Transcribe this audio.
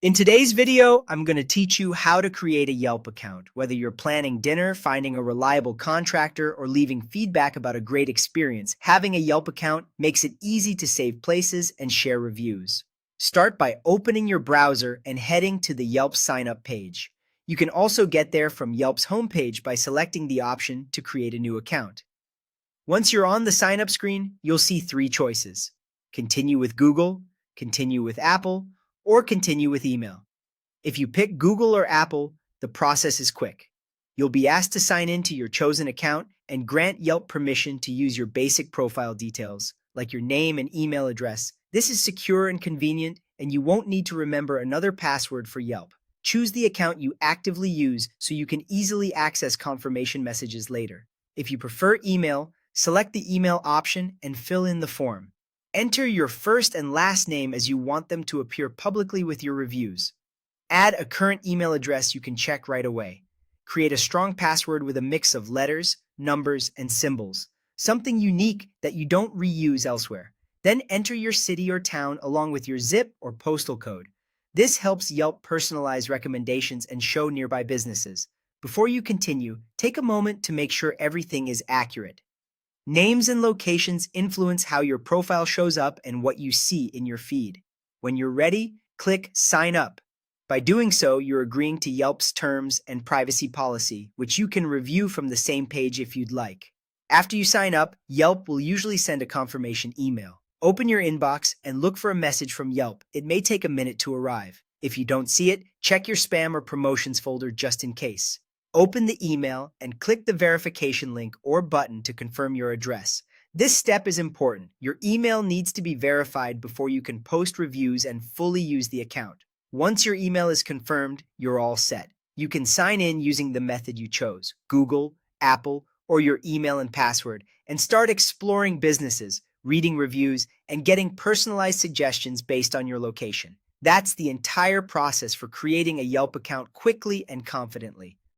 In today's video, I'm going to teach you how to create a Yelp account. Whether you're planning dinner, finding a reliable contractor, or leaving feedback about a great experience, having a Yelp account makes it easy to save places and share reviews. Start by opening your browser and heading to the Yelp sign-up page. You can also get there from Yelp's homepage by selecting the option to create a new account. Once you're on the sign-up screen, you'll see three choices: continue with Google, continue with Apple, or continue with email. If you pick Google or Apple, the process is quick. You'll be asked to sign in to your chosen account and grant Yelp permission to use your basic profile details, like your name and email address. This is secure and convenient, and you won't need to remember another password for Yelp. Choose the account you actively use so you can easily access confirmation messages later. If you prefer email, select the email option and fill in the form. Enter your first and last name as you want them to appear publicly with your reviews. Add a current email address you can check right away. Create a strong password with a mix of letters, numbers, and symbols, something unique that you don't reuse elsewhere. Then enter your city or town along with your zip or postal code. This helps Yelp personalize recommendations and show nearby businesses. Before you continue, take a moment to make sure everything is accurate. Names and locations influence how your profile shows up and what you see in your feed. When you're ready, click Sign Up. By doing so, you're agreeing to Yelp's terms and privacy policy, which you can review from the same page if you'd like. After you sign up, Yelp will usually send a confirmation email. Open your inbox and look for a message from Yelp. It may take a minute to arrive. If you don't see it, check your spam or promotions folder just in case. Open the email and click the verification link or button to confirm your address. This step is important. Your email needs to be verified before you can post reviews and fully use the account. Once your email is confirmed, you're all set. You can sign in using the method you chose, Google, Apple, or your email and password, and start exploring businesses, reading reviews, and getting personalized suggestions based on your location. That's the entire process for creating a Yelp account quickly and confidently.